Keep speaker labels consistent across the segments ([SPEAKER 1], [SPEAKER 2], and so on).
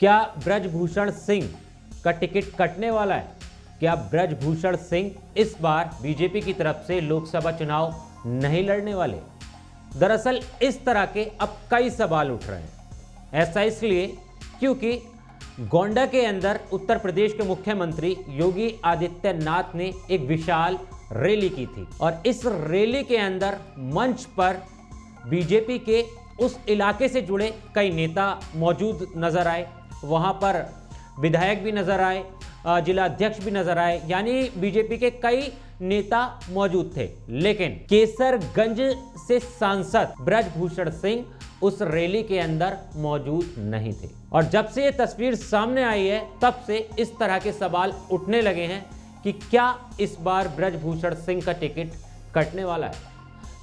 [SPEAKER 1] क्या ब्रजभूषण सिंह का टिकट कटने वाला है? क्या ब्रजभूषण सिंह इस बार बीजेपी की तरफ से लोकसभा चुनाव नहीं लड़ने वाले? दरअसल इस तरह के अब कई सवाल उठ रहे हैं। ऐसा इसलिए क्योंकि गोंडा के अंदर उत्तर प्रदेश के मुख्यमंत्री योगी आदित्यनाथ ने एक विशाल रैली की थी और इस रैली के अंदर मंच पर बीजेपी के उस इलाके से जुड़े कई नेता मौजूद नजर आए। वहां पर विधायक भी नजर आए, जिला अध्यक्ष भी नजर आए, यानी बीजेपी के कई नेता मौजूद थे। लेकिन केसरगंज से सांसद ब्रजभूषण सिंह उस रैली के अंदर मौजूद नहीं थे और जब से ये तस्वीर सामने आई है तब से इस तरह के सवाल उठने लगे हैं कि क्या इस बार ब्रजभूषण सिंह का टिकट कटने वाला है।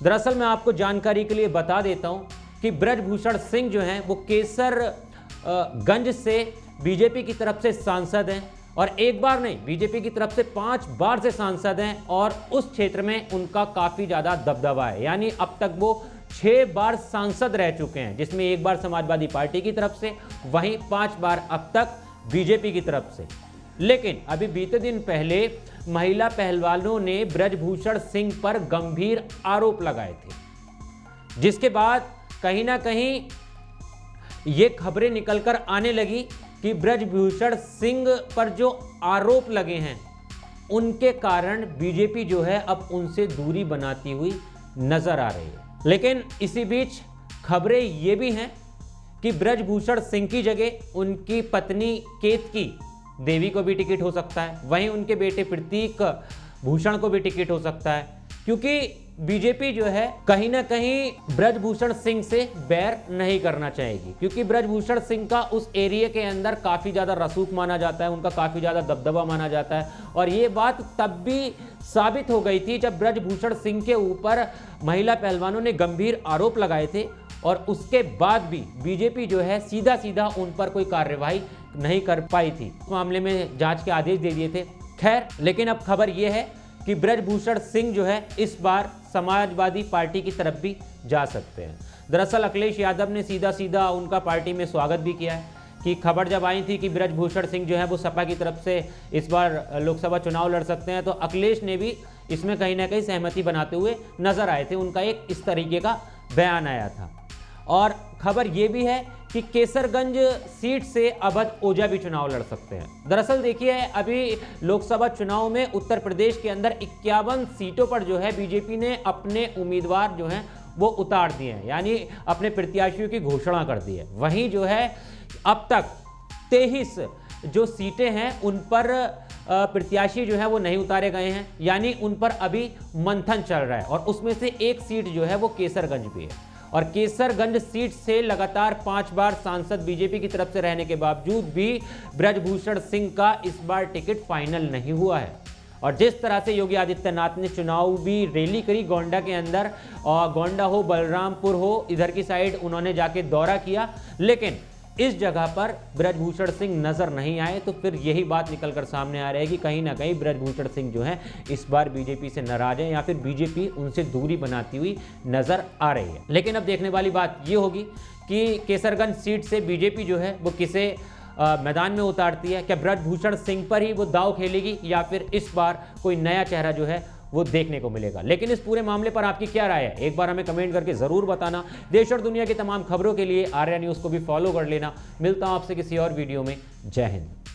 [SPEAKER 1] दरअसल मैं आपको जानकारी के लिए बता देता हूं कि ब्रजभूषण सिंह जो हैं वो केसरगंज से बीजेपी की तरफ से सांसद हैं और एक बार नहीं, बीजेपी की तरफ से 5 बार से सांसद हैं और उस क्षेत्र में उनका काफी ज्यादा दबदबा है। यानी अब तक वो 6 बार सांसद रह चुके हैं, जिसमें एक बार समाजवादी पार्टी की तरफ से, वहीं 5 बार अब तक बीजेपी की तरफ से। लेकिन अभी बीते दिन पहले महिला पहलवानों ने ब्रजभूषण सिंह पर गंभीर आरोप लगाए थे, जिसके बाद कहीं ना कहीं ये खबरें निकलकर आने लगी कि ब्रजभूषण सिंह पर जो आरोप लगे हैं उनके कारण बीजेपी जो है अब उनसे दूरी बनाती हुई नजर आ रही है। लेकिन इसी बीच खबरें ये भी हैं कि ब्रजभूषण सिंह की जगह उनकी पत्नी केतकी देवी को भी टिकट हो सकता है, वहीं उनके बेटे प्रतीक भूषण को भी टिकट हो सकता है, क्योंकि बीजेपी जो है कहीं ना कहीं ब्रजभूषण सिंह से बैर नहीं करना चाहेगी, क्योंकि ब्रजभूषण सिंह का उस एरिया के अंदर काफी ज्यादा रसूख माना जाता है, उनका काफी ज्यादा दबदबा माना जाता है। और ये बात तब भी साबित हो गई थी जब ब्रजभूषण सिंह के ऊपर महिला पहलवानों ने गंभीर आरोप लगाए थे और उसके बाद भी बीजेपी जो है सीधा सीधा उन पर कोई कार्यवाही नहीं कर पाई थी, इस मामले में जांच के आदेश दे दिए थे। खैर, लेकिन अब खबर यह है कि ब्रजभूषण सिंह जो है इस बार समाजवादी पार्टी की तरफ भी जा सकते हैं। दरअसल अखिलेश यादव ने सीधा सीधा उनका पार्टी में स्वागत भी किया है कि खबर जब आई थी कि ब्रजभूषण सिंह जो है वो सपा की तरफ से इस बार लोकसभा चुनाव लड़ सकते हैं, तो अखिलेश ने भी इसमें कहीं ना कहीं सहमति बनाते हुए नजर आए थे। उनका एक इस तरीके का बयान आया था। और खबर यह भी है कि केसरगंज सीट से अवध ओझा भी चुनाव लड़ सकते हैं। दरअसल देखिए, अभी लोकसभा चुनाव में उत्तर प्रदेश के अंदर 51 सीटों पर जो है बीजेपी ने अपने उम्मीदवार जो हैं वो उतार दिए हैं, यानी अपने प्रत्याशियों की घोषणा कर दी है। वहीं जो है अब तक 23 जो सीटें हैं उन पर प्रत्याशी जो है वो नहीं उतारे गए हैं, यानी उन पर अभी मंथन चल रहा है और उसमें से एक सीट जो है वो केसरगंज भी है। और केसरगंज सीट से लगातार 5 बार सांसद बीजेपी की तरफ से रहने के बावजूद भी ब्रजभूषण सिंह का इस बार टिकट फाइनल नहीं हुआ है। और जिस तरह से योगी आदित्यनाथ ने चुनावी रैली करी गोंडा के अंदर, और गोंडा हो, बलरामपुर हो, इधर की साइड उन्होंने जाके दौरा किया, लेकिन इस जगह पर ब्रजभूषण सिंह नजर नहीं आए, तो फिर यही बात निकलकर सामने आ रही है कि कहीं ना कहीं ब्रजभूषण सिंह जो है इस बार बीजेपी से नाराज है या फिर बीजेपी उनसे दूरी बनाती हुई नजर आ रही है। लेकिन अब देखने वाली बात ये होगी कि केसरगंज सीट से बीजेपी जो है वो किसे मैदान में उतारती है। क्या ब्रजभूषण सिंह पर ही वो दाव खेलेगी या फिर इस बार कोई नया चेहरा जो है वो देखने को मिलेगा। लेकिन इस पूरे मामले पर आपकी क्या राय है, एक बार हमें कमेंट करके जरूर बताना। देश और दुनिया की तमाम खबरों के लिए आर्या न्यूज़ को भी फॉलो कर लेना। मिलता हूं आपसे किसी और वीडियो में। जय हिंद।